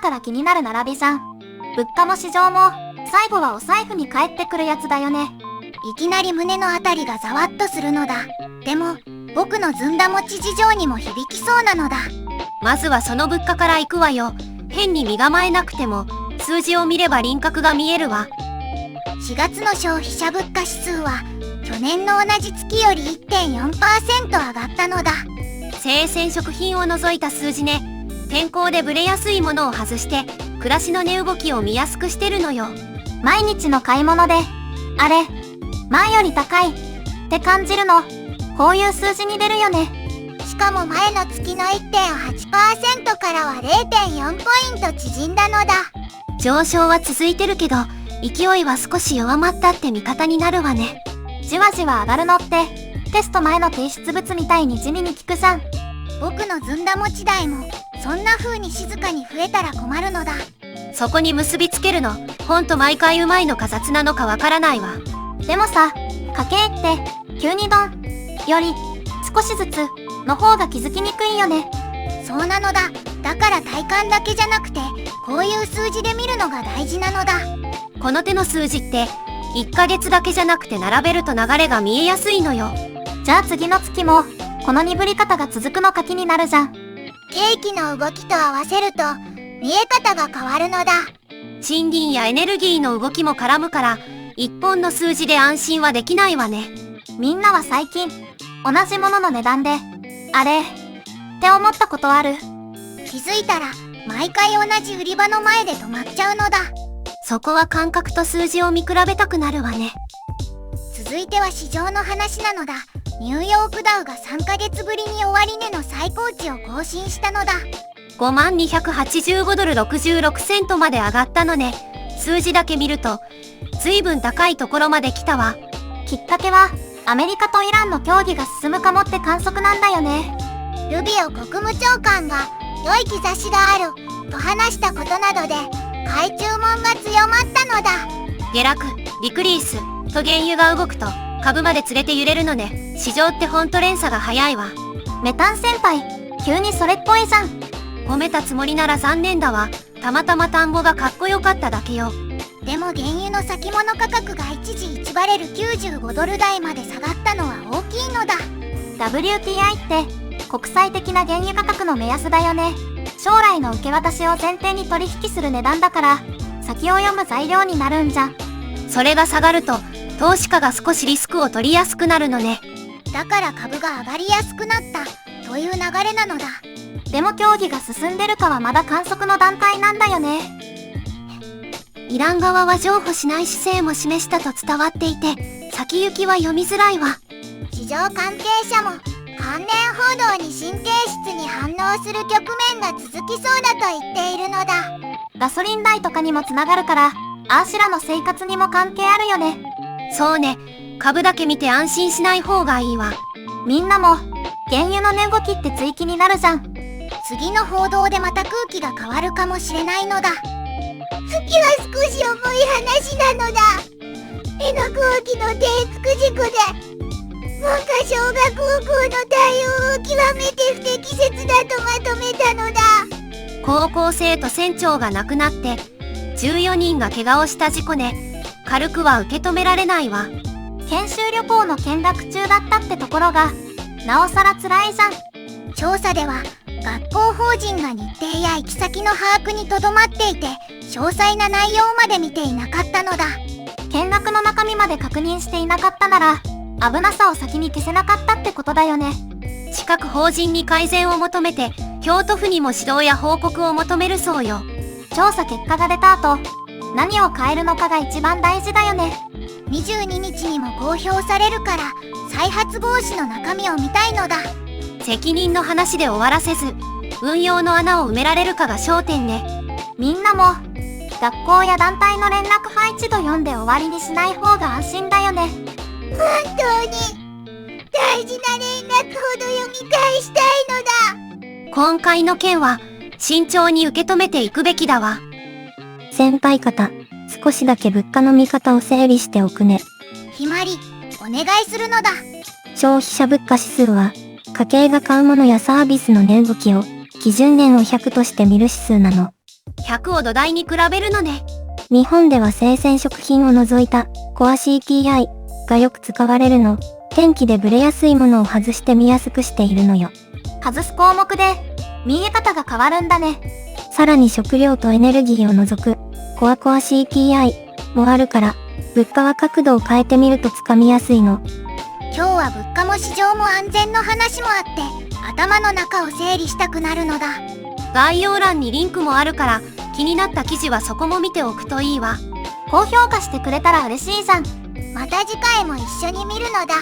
から気になる並びじゃん。物価も市場も、最後はお財布に返ってくるやつだよね。いきなり胸のあたりがざわっとするのだ。でも、僕のずんだ餅事情にも響きそうなのだ。まずはその物価から行くわよ。変に身構えなくても、数字を見れば輪郭が見えるわ。4月の消費者物価指数は、去年の同じ月より 1.4% 上がったのだ。生鮮食品を除いた数字ね。天候でブレやすいものを外して、暮らしの値動きを見やすくしてるのよ。毎日の買い物で、あれ、前より高いって感じるの。こういう数字に出るよね。しかも前の月の 1.8% からは 0.4 ポイント縮んだのだ。上昇は続いてるけど、勢いは少し弱まったって見方になるわね。じわじわ上がるのって、テスト前の提出物みたいに地味に効くじゃん。僕のずんだ餅代も、そんな風に静かに増えたら困るのだ。そこに結びつけるの、ほんと毎回うまいのか雑なのかわからないわ。でもさ、家計って、急にドンより、少しずつ、の方が気づきにくいよね。そうなのだ。だから体感だけじゃなくて、こういう数字で見るのが大事なのだ。この手の数字って、1ヶ月だけじゃなくて並べると流れが見えやすいのよ。じゃあ次の月も、この鈍り方が続くのか気になるじゃん。景気の動きと合わせると、見え方が変わるのだ。賃金やエネルギーの動きも絡むから、一本の数字で安心はできないわね。みんなは最近、同じものの値段で、あれって思ったことある？気づいたら、毎回同じ売り場の前で止まっちゃうのだ。そこは感覚と数字を見比べたくなるわね。続いては市場の話なのだ。ニューヨークダウが3ヶ月ぶりに終値の最高値を更新したのだ。5285ドル66セントまで上がったのね。数字だけ見ると、随分高いところまで来たわ。きっかけは、アメリカとイランの協議が進むかもって観測なんだよね。ルビオ国務長官が、良い兆しがある、と話したことなどで、買い注文が強まったのだ。下落、リクリース、と原油が動くと、株まで連れて揺れるのね。市場ってほんと連鎖が早いわ。メタン先輩、急にそれっぽいじゃん。褒めたつもりなら残念だわ。たまたま単語がかっこよかっただけよ。でも原油の先物価格が一時1バレル95ドル台まで下がったのは大きいのだ。WTI って国際的な原油価格の目安だよね。将来の受け渡しを前提に取引する値段だから、先を読む材料になるんじゃん。それが下がると、投資家が少しリスクを取りやすくなるのね。だから株が上がりやすくなった、という流れなのだ。でも協議が進んでるかはまだ観測の段階なんだよね。イラン側は譲歩しない姿勢も示したと伝わっていて、先行きは読みづらいわ。市場関係者も、関連報道に神経質に反応する局面が続きそうだと言っているのだ。ガソリン代とかにもつながるから、あーしらの生活にも関係あるよね。そうね、株だけ見て安心しない方がいいわ。みんなも、原油の値動きって追記になるじゃん。次の報道でまた空気が変わるかもしれないのだ。月は少し重い話なのだ。辺野古沖の転覆事故で、文科省が高校の対応を極めて不適切だとまとめたのだ。高校生と船長が亡くなって、14人が怪我をした事故ね。軽くは受け止められないわ。研修旅行の見学中だったってところが、なおさら辛いじゃん。調査では、学校法人が日程や行き先の把握にとどまっていて、詳細な内容まで見ていなかったのだ。見学の中身まで確認していなかったなら、危なさを先に消せなかったってことだよね。近く法人に改善を求めて、京都府にも指導や報告を求めるそうよ。調査結果が出た後、何を変えるのかが一番大事だよね。22日にも公表されるから、再発防止の中身を見たいのだ。責任の話で終わらせず、運用の穴を埋められるかが焦点ね。みんなも、学校や団体の連絡配置と読んで終わりにしない方が安心だよね。本当に、大事な連絡ほど読み返したいのだ。今回の件は、慎重に受け止めていくべきだわ。先輩方、少しだけ物価の見方を整理しておくね。ひまり、お願いするのだ。消費者物価指数は、家計が買うものやサービスの値動きを、基準年を100として見る指数なの。100を土台に比べるのね。日本では生鮮食品を除いたコア CPI がよく使われるの。天気でブレやすいものを外して見やすくしているのよ。外す項目で見え方が変わるんだね。さらに食料とエネルギーを除くコア CPI もあるから、物価は角度を変えてみるとつかみやすいの。今日は物価も市場も安全の話もあって頭の中を整理したくなるのだ。概要欄にリンクもあるから、気になった記事はそこも見ておくといいわ。高評価してくれたら嬉しいじゃん。また次回も一緒に見るのだ。